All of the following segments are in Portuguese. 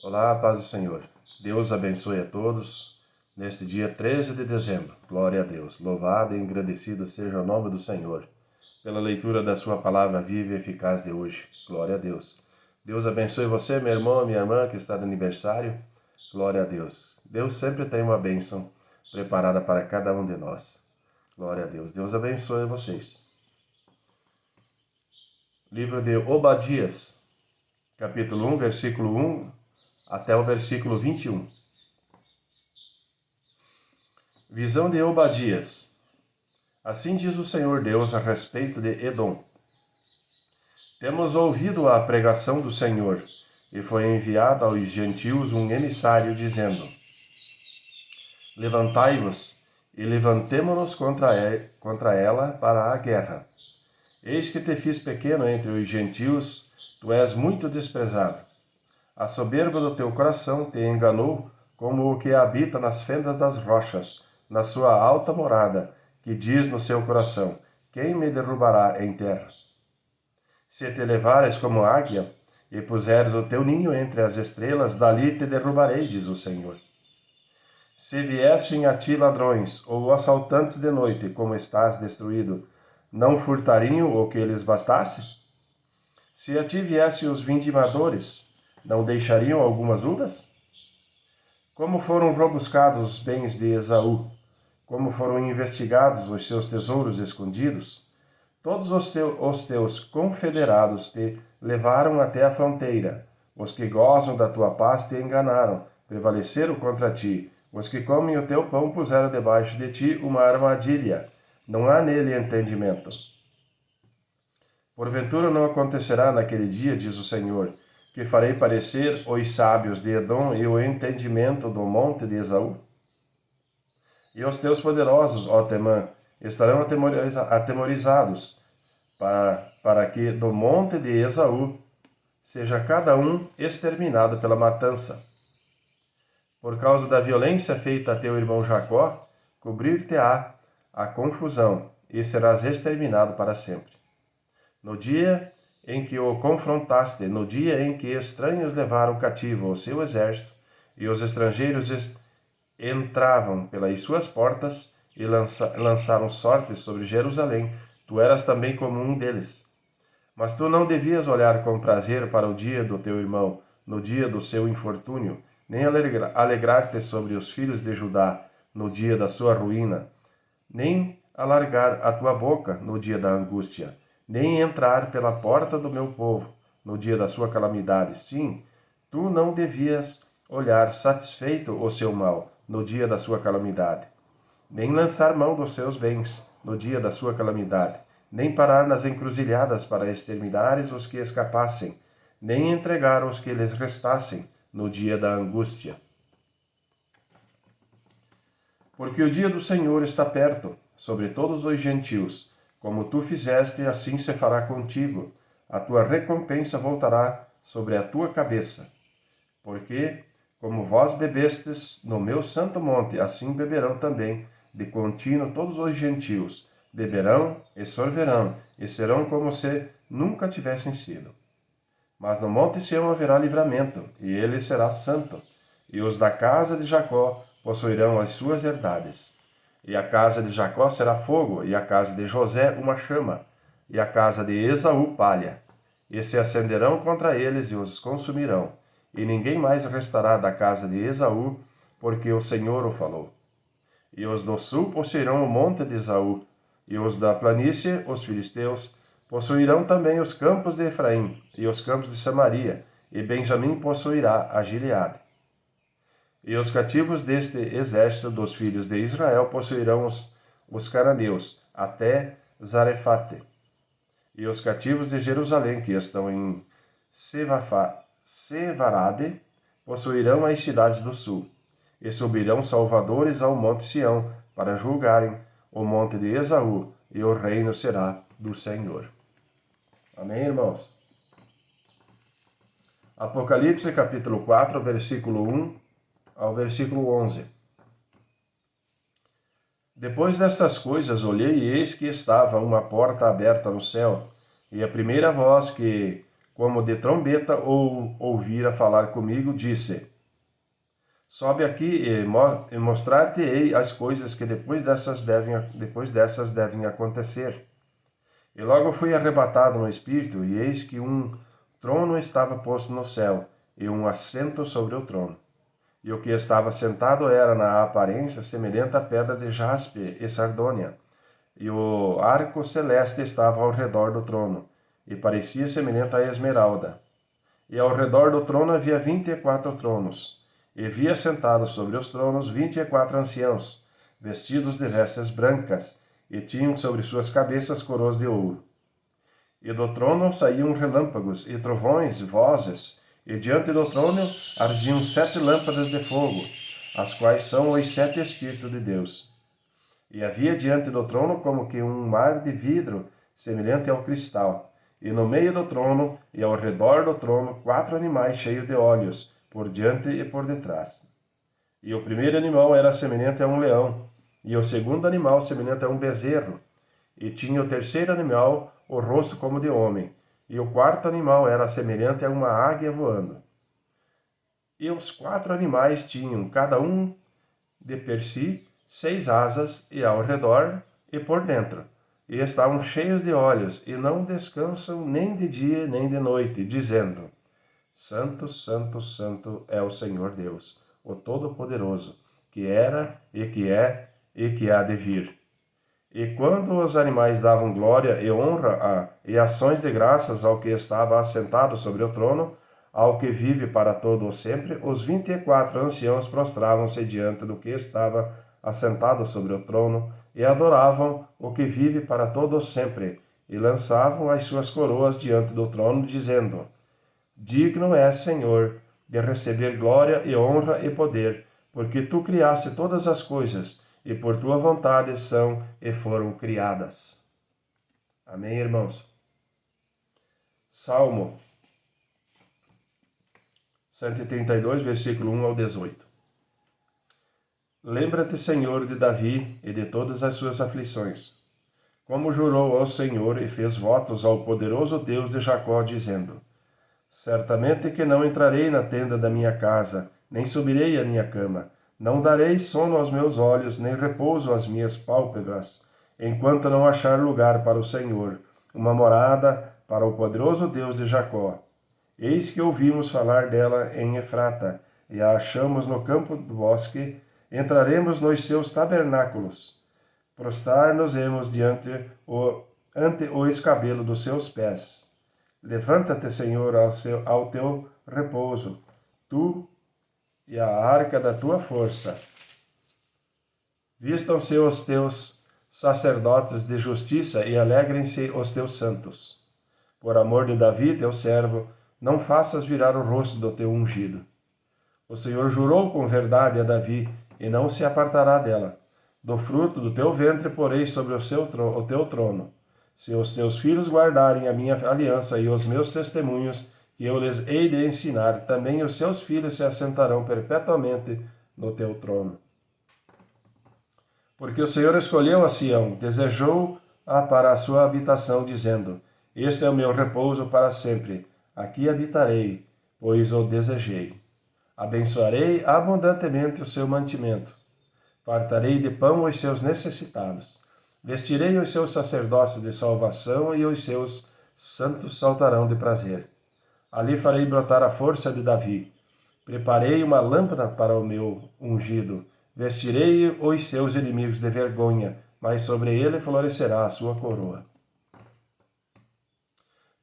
Olá, paz do Senhor. Deus abençoe a todos neste dia 13 de dezembro. Glória a Deus. Louvado e engrandecido seja o nome do Senhor, pela leitura da sua palavra viva e eficaz de hoje. Glória a Deus. Deus abençoe você, meu irmão, minha irmã, que está de aniversário. Glória a Deus. Deus sempre tem uma bênção preparada para cada um de nós. Glória a Deus. Deus abençoe vocês. Livro de Obadias, capítulo 1, versículo 1 até o versículo 21. Visão de Obadias. Assim diz o Senhor Deus a respeito de Edom. Temos ouvido a pregação do Senhor, e foi enviado aos gentios um emissário, dizendo: Levantai-vos, e levantemo-nos contra ela para a guerra. Eis que te fiz pequeno entre os gentios, tu és muito desprezado. A soberba do teu coração te enganou como o que habita nas fendas das rochas, na sua alta morada, que diz no seu coração: quem me derrubará em terra? Se te levares como águia, e puseres o teu ninho entre as estrelas, dali te derrubarei, diz o Senhor. Se viessem a ti ladrões, ou assaltantes de noite, como estás destruído, não furtariam o que lhes bastasse? Se a ti viessem os vindimadores, não deixariam algumas uvas? Como foram rebuscados os bens de Esaú, como foram investigados os seus tesouros escondidos, todos os teus confederados te levaram até a fronteira. Os que gozam da tua paz te enganaram, prevaleceram contra ti. Os que comem o teu pão puseram debaixo de ti uma armadilha. Não há nele entendimento. Porventura não acontecerá naquele dia, diz o Senhor, que farei parecer os sábios de Edom e o entendimento do monte de Esaú? E os teus poderosos, ó Temã, estarão atemorizados, para que do monte de Esaú seja cada um exterminado pela matança. Por causa da violência feita a teu irmão Jacó, cobrir-te-á a confusão, e serás exterminado para sempre. No dia em que o confrontaste, no dia em que estranhos levaram cativo o seu exército, e os estrangeiros entravam pelas suas portas e lançaram sortes sobre Jerusalém, tu eras também como um deles. Mas tu não devias olhar com prazer para o dia do teu irmão, no dia do seu infortúnio, nem alegrar-te sobre os filhos de Judá, no dia da sua ruína, nem alargar a tua boca no dia da angústia, nem entrar pela porta do meu povo no dia da sua calamidade. Sim, tu não devias olhar satisfeito o seu mal no dia da sua calamidade, nem lançar mão dos seus bens no dia da sua calamidade, nem parar nas encruzilhadas para exterminares os que escapassem, nem entregar os que lhes restassem no dia da angústia. Porque o dia do Senhor está perto, sobre todos os gentios. Como tu fizeste, assim se fará contigo. A tua recompensa voltará sobre a tua cabeça. Porque, como vós bebestes no meu santo monte, assim beberão também de contínuo todos os gentios. Beberão e sorverão, e serão como se nunca tivessem sido. Mas no monte Sião haverá livramento, e ele será santo, e os da casa de Jacó possuirão as suas herdades. E a casa de Jacó será fogo, e a casa de José uma chama, e a casa de Esaú palha. E se acenderão contra eles e os consumirão, e ninguém mais restará da casa de Esaú, porque o Senhor o falou. E os do sul possuirão o monte de Esaú, e os da planície, os filisteus, possuirão também os campos de Efraim, e os campos de Samaria, e Benjamim possuirá a Gileade. E os cativos deste exército dos filhos de Israel possuirão os cananeus, até Zarefate. E os cativos de Jerusalém, que estão em Sevarade, possuirão as cidades do sul. E subirão salvadores ao monte Sião, para julgarem o monte de Esaú, e o reino será do Senhor. Amém, irmãos? Apocalipse, capítulo 4, versículo 1 ao versículo 11. Depois destas coisas, olhei e eis que estava uma porta aberta no céu, e a primeira voz que, como de trombeta, ou ouvira falar comigo, disse: sobe aqui e mostrar-te-ei as coisas que depois dessas devem acontecer. E logo fui arrebatado no Espírito, e eis que um trono estava posto no céu, e um assento sobre o trono. E o que estava sentado era, na aparência, semelhante à pedra de jaspe e sardônia. E o arco celeste estava ao redor do trono, e parecia semelhante à esmeralda. E ao redor do trono havia 24 tronos, e via sentados sobre os tronos 24 anciãos, vestidos de vestes brancas, e tinham sobre suas cabeças coroas de ouro. E do trono saíam relâmpagos, e trovões, vozes, e diante do trono ardiam 7 lâmpadas de fogo, as quais são os 7 Espíritos de Deus. E havia diante do trono como que um mar de vidro, semelhante ao cristal, e no meio do trono e ao redor do trono 4 animais cheios de olhos, por diante e por detrás. E o primeiro animal era semelhante a um leão, e o segundo animal semelhante a um bezerro, e tinha o terceiro animal o rosto como de homem, e o quarto animal era semelhante a uma águia voando. E os 4 animais tinham, cada um de per si, 6 asas, e ao redor e por dentro, e estavam cheios de olhos, e não descansam nem de dia nem de noite, dizendo: Santo, Santo, Santo é o Senhor Deus, o Todo-Poderoso, que era, e que é, e que há de vir. E quando os animais davam glória e honra e ações de graças ao que estava assentado sobre o trono, ao que vive para todo o sempre, os 24 anciãos prostravam-se diante do que estava assentado sobre o trono e adoravam o que vive para todo o sempre, e lançavam as suas coroas diante do trono, dizendo: Digno és, Senhor, de receber glória e honra e poder, porque tu criaste todas as coisas, e por tua vontade são e foram criadas. Amém, irmãos? Salmo 132, versículo 1 ao 18. Lembra-te, Senhor, de Davi e de todas as suas aflições, como jurou ao Senhor e fez votos ao poderoso Deus de Jacó, dizendo: Certamente que não entrarei na tenda da minha casa, nem subirei à minha cama, não darei sono aos meus olhos, nem repouso às minhas pálpebras, enquanto não achar lugar para o Senhor, uma morada para o poderoso Deus de Jacó. Eis que ouvimos falar dela em Efrata, e a achamos no campo do bosque, entraremos nos seus tabernáculos. Prostrar-nos-emos ante o escabelo dos seus pés. Levanta-te, Senhor, ao teu repouso, tu e a arca da tua força. Vistam-se os teus sacerdotes de justiça e alegrem-se os teus santos. Por amor de Davi, teu servo, não faças virar o rosto do teu ungido. O Senhor jurou com verdade a Davi, e não se apartará dela. Do fruto do teu ventre porei sobre o teu trono. Se os teus filhos guardarem a minha aliança e os meus testemunhos, que eu lhes hei de ensinar, também os seus filhos se assentarão perpetuamente no teu trono. Porque o Senhor escolheu a Sião, desejou-a para a sua habitação, dizendo: Este é o meu repouso para sempre, aqui habitarei, pois o desejei. Abençoarei abundantemente o seu mantimento. Fartarei de pão os seus necessitados. Vestirei os seus sacerdotes de salvação, e os seus santos saltarão de prazer. Ali farei brotar a força de Davi. Preparei uma lâmpada para o meu ungido. Vestirei os seus inimigos de vergonha, mas sobre ele florescerá a sua coroa.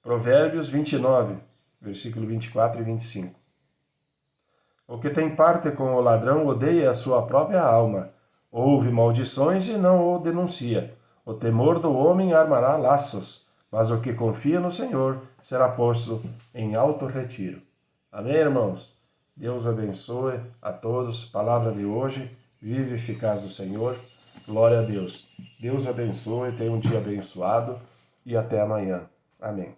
Provérbios 29, versículo 24 e 25. O que tem parte com o ladrão odeia a sua própria alma. Ouve maldições e não o denuncia. O temor do homem armará laços, mas o que confia no Senhor será posto em alto retiro. Amém, irmãos? Deus abençoe a todos. Palavra de hoje, vive e eficaz do Senhor. Glória a Deus. Deus abençoe, tenha um dia abençoado e até amanhã. Amém.